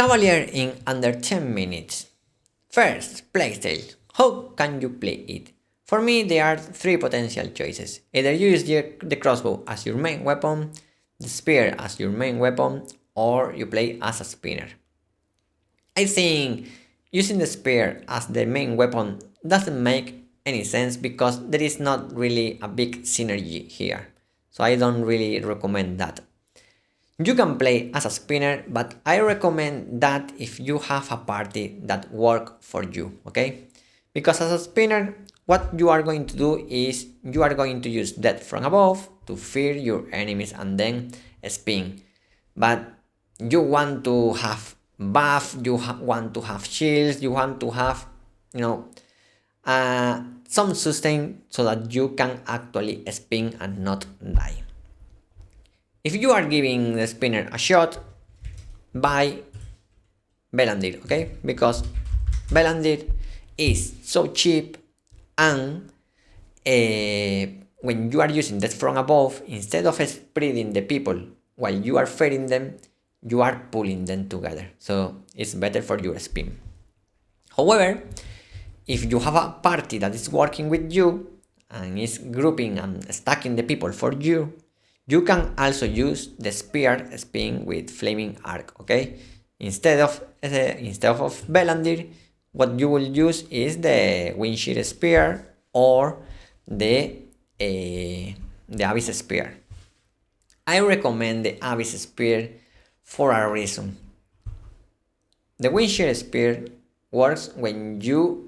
Cavalier in under 10 minutes. First, playstyle. How can you play it? For me, there are three potential choices. Either you use the crossbow as your main weapon, the spear as your main weapon, or you play as a spinner. I think using the spear as the main weapon doesn't make any sense because there is not really a big synergy here. So I don't really recommend that. You can play as a spinner, but I recommend that if you have a party that work for you, okay? Because as a spinner, what you are going to do is you are going to use death from above to fear your enemies and then spin. But you want to have buff, want to have shields, you want to have, some sustain so that you can actually spin and not die. If you are giving the spinner a shot, buy Belandir, okay? Because Belandir is so cheap and when you are using that from above, instead of spreading the people while you are feeding them, you are pulling them together. So it's better for your spin. However, if you have a party that is working with you and is grouping and stacking the people for you, you can also use the spear spin with flaming arc, okay? Instead of Belandir, what you will use is the windshield spear or the abyss spear. I recommend the abyss spear for a reason. The windshield spear works when your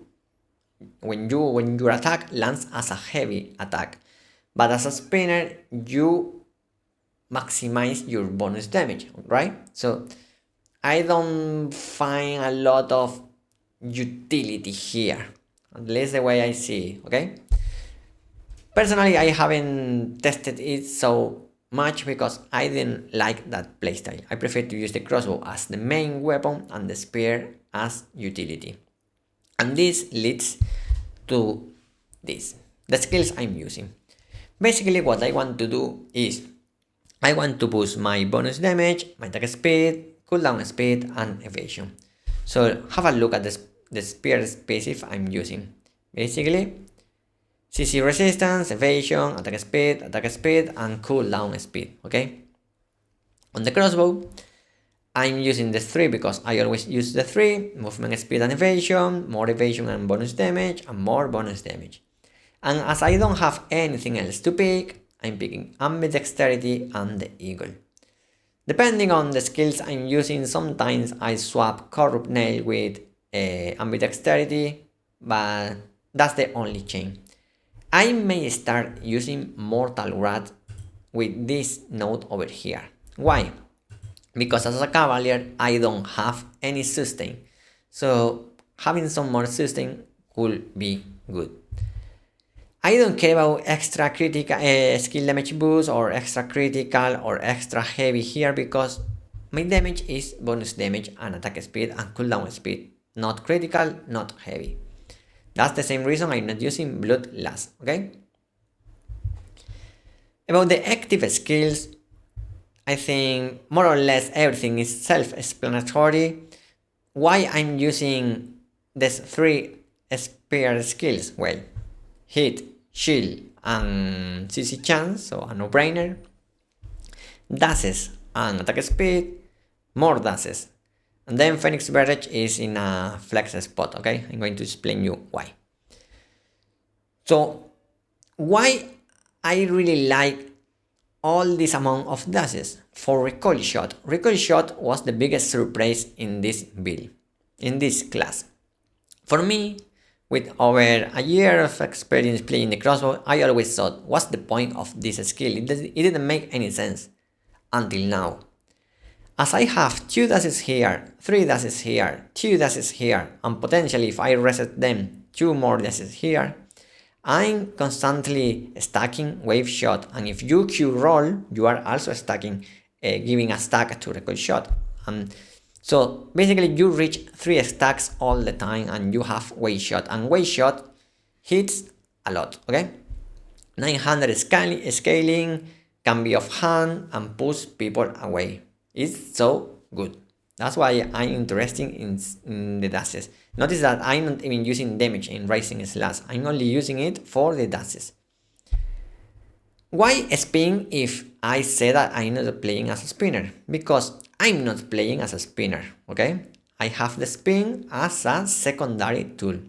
attack lands as a heavy attack, but as a spinner you maximize your bonus damage, right? So I don't find a lot of utility here, at least the way I see it, okay? Personally, I haven't tested it so much because I didn't like that playstyle. I prefer to use the crossbow as the main weapon and the spear as utility. And this leads to this, the skills I'm using. Basically what I want to do is I want to boost my bonus damage, my attack speed, cooldown speed, and evasion. So have a look at the spear passive I'm using. Basically, CC resistance, evasion, attack speed, and cooldown speed, okay? On the crossbow, I'm using the 3 because I always use the 3, movement speed and evasion, more evasion and bonus damage, and more bonus damage. And as I don't have anything else to pick, I'm picking ambidexterity and the eagle. Depending on the skills I'm using, sometimes I swap corrupt nail with ambidexterity, but that's the only change. I may start using mortal rat with this node over here. Why? Because as a cavalier I don't have any sustain, so having some more sustain could be good. I don't care about extra critical skill damage boost or extra critical or extra heavy here because my damage is bonus damage and attack speed and cooldown speed, not critical, not heavy. That's the same reason I'm not using bloodlust, okay? About the active skills, I think more or less everything is self-explanatory. Why I'm using these 3 spear skills? Well, hit, shield, and CC chance, so a no-brainer. Dashes and attack speed, more dashes. And then Phoenix Barrage is in a flex spot, okay? I'm going to explain you why. So, why I really like all this amount of dashes? For recoil shot. Recoil shot was the biggest surprise in this build, in this class. For me, with over a year of experience playing the crossbow, I always thought, what's the point of this skill? It didn't make any sense until now. As I have 2 dashes here, 3 dashes here, 2 dashes here, and potentially if I reset them, 2 more dashes here, I'm constantly stacking wave shot, and if you Q roll, you are also stacking, giving a stack to recoil shot. So basically you reach 3 stacks all the time and you have wave shot, and wave shot hits a lot, okay? 900 scaling, can be off hand and push people away. It's so good. That's why I'm interested in the dashes. Notice that I'm not even using damage in rising slash. I'm only using it for the dashes. Why spin if I say that I'm not playing as a spinner? Because I'm not playing as a spinner, okay? I have the spin as a secondary tool.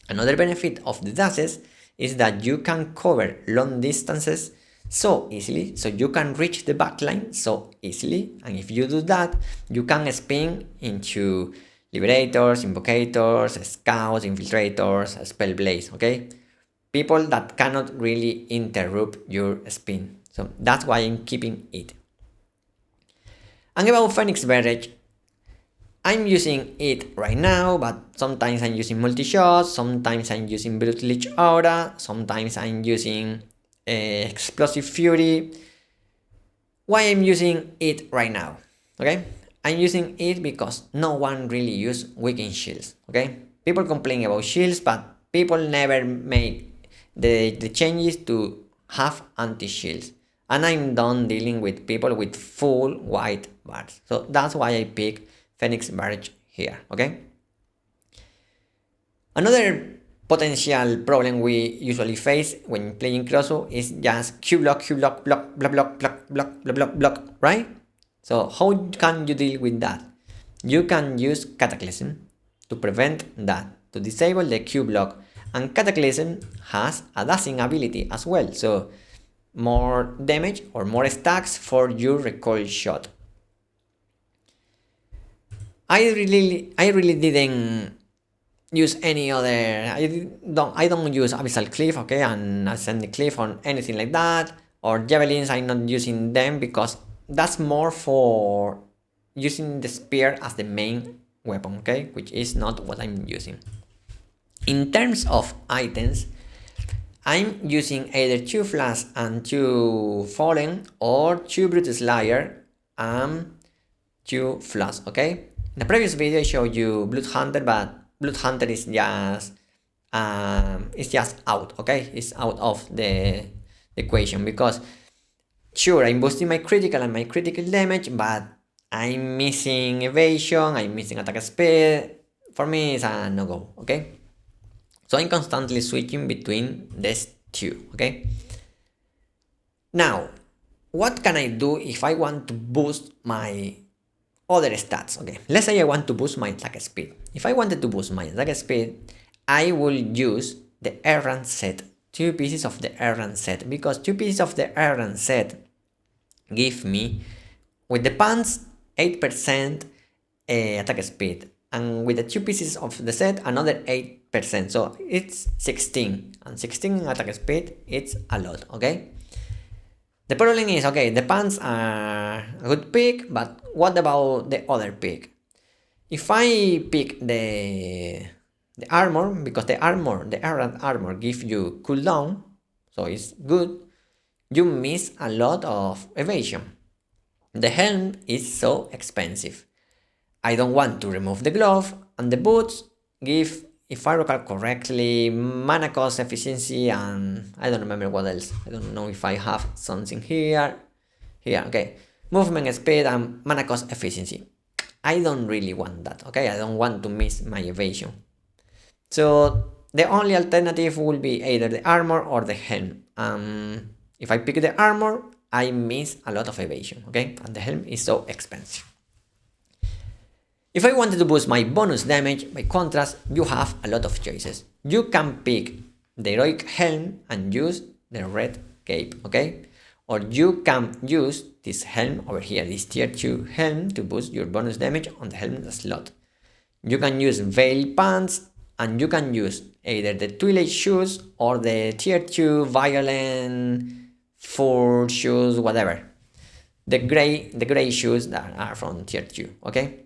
Another benefit of the dashes is that you can cover long distances so easily, so you can reach the backline so easily, and if you do that, you can spin into liberators, invocators, scouts, infiltrators, spellblades, okay? People that cannot really interrupt your spin. So that's why I'm keeping it. And about Phoenix Barrage, I'm using it right now, but sometimes I'm using multi-shot, sometimes I'm using Brute Lich Aura, sometimes I'm using Explosive Fury. Why I'm using it right now? Okay, I'm using it because no one really use weakened shields. Okay, people complain about shields, but people never made the changes to have anti-shields. And I'm done dealing with people with full white bars. So that's why I pick Phoenix Barrage here, okay? Another potential problem we usually face when playing Crossbow is just Q block, block, block, block, block, block, block, block, block, block, right? So how can you deal with that? You can use Cataclysm to prevent that, to disable the Q block. And Cataclysm has a dashing ability as well, so more damage or more stacks for your recoil shot. I really didn't use any other. I don't use Abyssal Cliff, okay, and Ascending Cliff or anything like that, or Javelins. I'm not using them because that's more for using the spear as the main weapon, okay, which is not what I'm using. In terms of items, I'm using either 2 Flash and 2 Fallen or 2 Brute Slayer and 2 Flash, okay? In the previous video I showed you Blood Hunter, but Blood Hunter is just out, okay? It's out of the equation because sure, I'm boosting my critical and my critical damage, but I'm missing evasion, I'm missing attack speed. For me, it's a no-go, okay? So I'm constantly switching between these two, okay? Now, what can I do if I want to boost my other stats? Okay, let's say I want to boost my attack speed. If I wanted to boost my attack speed, I will use the errant set, 2 pieces of the errant set, because 2 pieces of the errant set give me, with the pants, 8% attack speed, and with the 2 pieces of the set, another 8%, so it's 16, and 16 attack speed, it's a lot, okay? The problem is, okay, the pants are a good pick, but what about the other pick? If I pick the armor, because the errant armor gives you cooldown, so it's good, you miss a lot of evasion. The helm is so expensive. I don't want to remove the glove, and the boots give, if I recall correctly, mana cost efficiency, and I don't remember what else. I don't know if I have something here. Here, okay. Movement speed and mana cost efficiency. I don't really want that, okay? I don't want to miss my evasion. So the only alternative will be either the armor or the helm. If I pick the armor, I miss a lot of evasion, okay? And the helm is so expensive. If I wanted to boost my bonus damage, by contrast, you have a lot of choices. You can pick the heroic helm and use the red cape, okay? Or you can use this helm over here, this tier 2 helm, to boost your bonus damage on the helm slot. You can use Veil Pants, and you can use either the Twilight Shoes or the tier 2 Violent Fur Shoes, whatever. The gray shoes that are from tier 2, okay?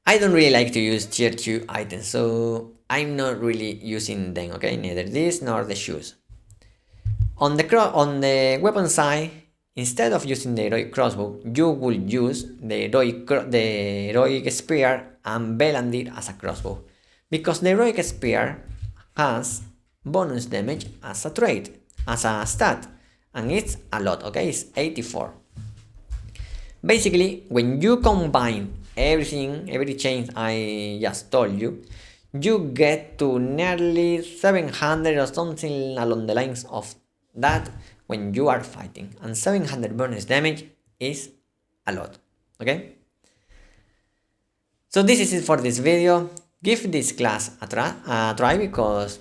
I don't really like to use tier 2 items, so I'm not really using them, okay? Neither this nor the shoes. On the weapon side, instead of using the heroic crossbow, you will use the heroic spear and Belandir as a crossbow, because the heroic spear has bonus damage as a trait, as a stat, and it's a lot, okay? It's 84. Basically, when you combine everything, every change I just told you, you get to nearly 700 or something along the lines of that when you are fighting. And 700 bonus damage is a lot, okay? So this is it for this video. Give this class a try because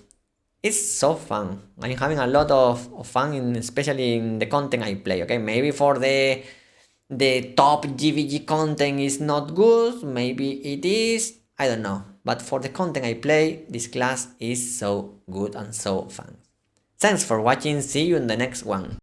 it's so fun. I'm having a lot of fun, especially in the content I play, okay? Maybe for the top GVG content is not good, maybe it is, I don't know. But for the content I play, this class is so good and so fun. Thanks for watching, see you in the next one.